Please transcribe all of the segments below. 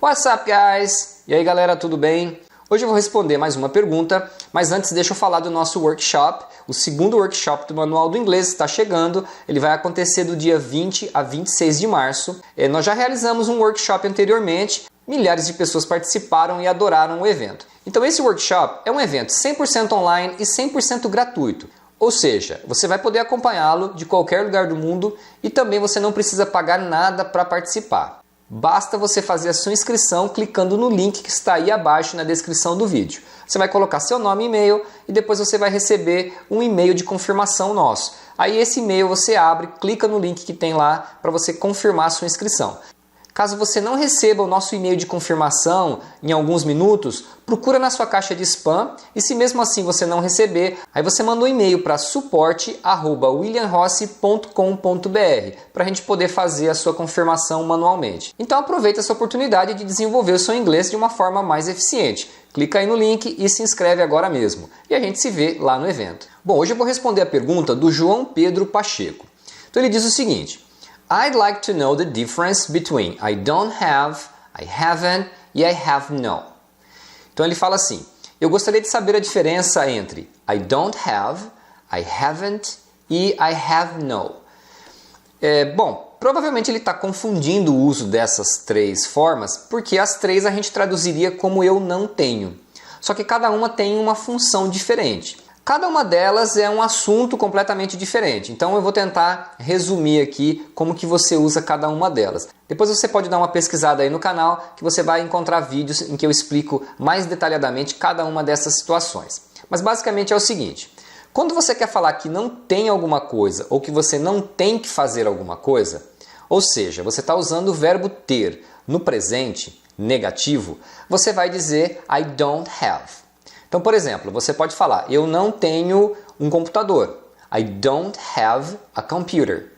What's up, guys? E aí, galera, tudo bem? Hoje eu vou responder mais uma pergunta, mas antes deixa eu falar do nosso workshop. O segundo workshop do Manual do Inglês está chegando, ele vai acontecer do dia 20 a 26 de março. Nós já realizamos um workshop anteriormente, milhares de pessoas participaram e adoraram o evento. Então esse workshop é um evento 100% online e 100% gratuito. Ou seja, você vai poder acompanhá-lo de qualquer lugar do mundo e também você não precisa pagar nada para participar. Basta você fazer a sua inscrição clicando no link que está aí abaixo na descrição do vídeo. Você vai colocar seu nome e e-mail e depois você vai receber um e-mail de confirmação nosso. Aí esse e-mail você abre, clica no link que tem lá para você confirmar a sua inscrição. Caso você não receba o nosso e-mail de confirmação em alguns minutos, procura na sua caixa de spam e se mesmo assim você não receber, aí você manda um e-mail para suporte@williamrossi.com.br para a gente poder fazer a sua confirmação manualmente. Então aproveita essa oportunidade de desenvolver o seu inglês de uma forma mais eficiente. Clica aí no link e se inscreve agora mesmo. E a gente se vê lá no evento. Bom, hoje eu vou responder a pergunta do João Pedro Pacheco. Então ele diz o seguinte: I'd like to know the difference between I don't have, I haven't e I have no. Então ele fala assim: eu gostaria de saber a diferença entre I don't have, I haven't e I have no. Bom, provavelmente ele está confundindo o uso dessas três formas, porque as três a gente traduziria como eu não tenho. Só que cada uma tem uma função diferente. Cada uma delas é um assunto completamente diferente, então eu vou tentar resumir aqui como que você usa cada uma delas. Depois você pode dar uma pesquisada aí no canal que você vai encontrar vídeos em que eu explico mais detalhadamente cada uma dessas situações. Mas basicamente é o seguinte: quando você quer falar que não tem alguma coisa ou que você não tem que fazer alguma coisa, ou seja, você está usando o verbo ter no presente negativo, você vai dizer I don't have. Então, por exemplo, você pode falar, eu não tenho um computador. I don't have a computer.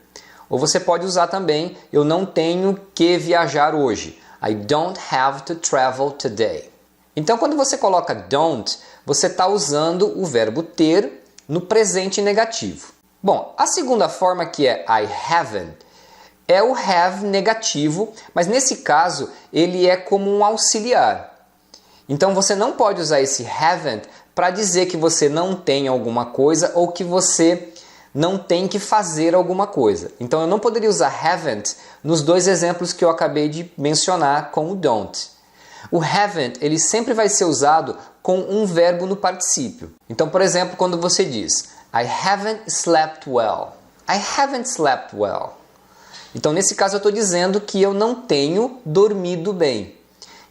Ou você pode usar também, eu não tenho que viajar hoje. I don't have to travel today. Então, quando você coloca don't, você está usando o verbo ter no presente negativo. Bom, a segunda forma, que é I haven't, é o have negativo, mas nesse caso ele é como um auxiliar. Então você não pode usar esse haven't para dizer que você não tem alguma coisa ou que você não tem que fazer alguma coisa. Então eu não poderia usar haven't nos dois exemplos que eu acabei de mencionar com o don't. O haven't, ele sempre vai ser usado com um verbo no particípio. Então, por exemplo, quando você diz I haven't slept well. I haven't slept well. Então nesse caso eu estou dizendo que eu não tenho dormido bem.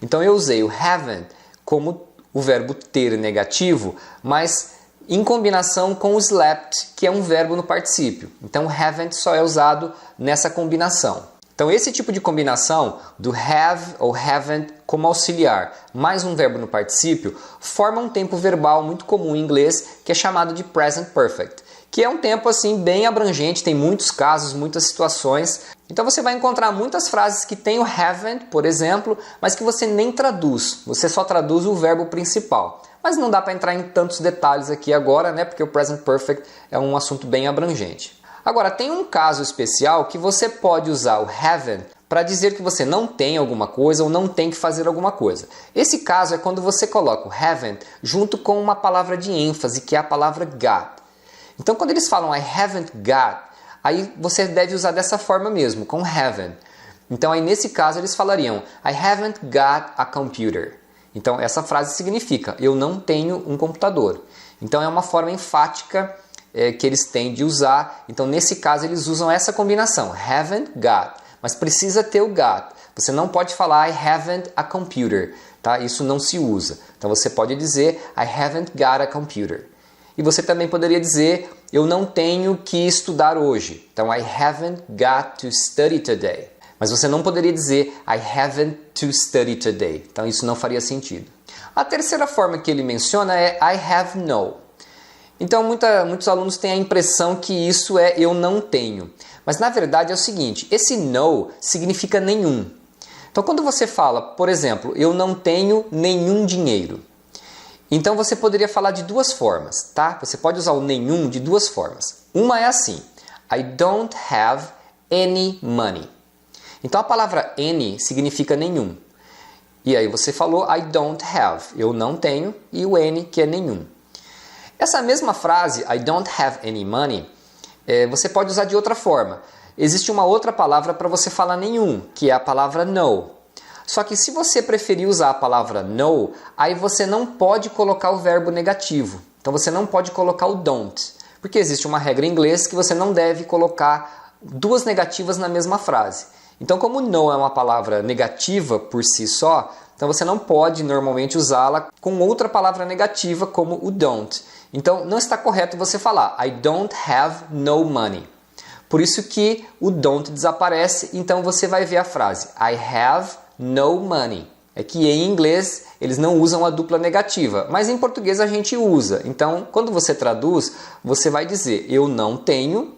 Então eu usei o haven't como o verbo ter negativo, mas em combinação com o slept, que é um verbo no particípio. Então, haven't só é usado nessa combinação. Então, esse tipo de combinação do have ou haven't como auxiliar, mais um verbo no particípio, forma um tempo verbal muito comum em inglês, que é chamado de present perfect, que é um tempo assim bem abrangente, tem muitos casos, muitas situações. Então você vai encontrar muitas frases que tem o haven't, por exemplo, mas que você nem traduz, você só traduz o verbo principal. Mas não dá para entrar em tantos detalhes aqui agora, né? Porque o present perfect é um assunto bem abrangente. Agora, tem um caso especial que você pode usar o haven't para dizer que você não tem alguma coisa ou não tem que fazer alguma coisa. Esse caso é quando você coloca o haven't junto com uma palavra de ênfase, que é a palavra got. Então, quando eles falam I haven't got, aí você deve usar dessa forma mesmo, com haven't. Então, aí nesse caso eles falariam I haven't got a computer. Então, essa frase significa eu não tenho um computador. Então, é uma forma enfática que eles têm de usar. Então, nesse caso, eles usam essa combinação, haven't got. Mas precisa ter o got. Você não pode falar I haven't a computer. Tá? Isso não se usa. Então, você pode dizer I haven't got a computer. E você também poderia dizer, eu não tenho que estudar hoje. Então, I haven't got to study today. Mas você não poderia dizer, I haven't to study today. Então, isso não faria sentido. A terceira forma que ele menciona é I have no. Então, muitos alunos têm a impressão que isso é eu não tenho. Mas, na verdade, é o seguinte, esse no significa nenhum. Então, quando você fala, por exemplo, eu não tenho nenhum dinheiro. Então você poderia falar de duas formas, tá? Você pode usar o nenhum de duas formas. Uma é assim, I don't have any money. Então a palavra any significa nenhum. E aí você falou I don't have, eu não tenho, e o N que é nenhum. Essa mesma frase, I don't have any money, você pode usar de outra forma. Existe uma outra palavra para você falar nenhum, que é a palavra no. Só que se você preferir usar a palavra no, aí você não pode colocar o verbo negativo. Então você não pode colocar o don't. Porque existe uma regra em inglês que você não deve colocar duas negativas na mesma frase. Então como no é uma palavra negativa por si só, então você não pode normalmente usá-la com outra palavra negativa como o don't. Então não está correto você falar I don't have no money. Por isso que o don't desaparece, então você vai ver a frase I have no money. É que em inglês eles não usam a dupla negativa, mas em português a gente usa. Então, quando você traduz, você vai dizer eu não tenho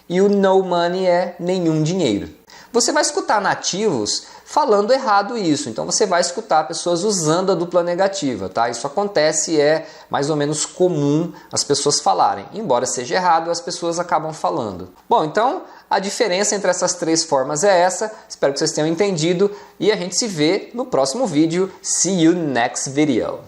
e o no money é nenhum dinheiro. Você vai escutar nativos falando errado isso, então você vai escutar pessoas usando a dupla negativa, tá? Isso acontece, é mais ou menos comum as pessoas falarem. Embora seja errado, as pessoas acabam falando. Bom, então a diferença entre essas três formas é essa. Espero que vocês tenham entendido e a gente se vê no próximo vídeo. See you next video.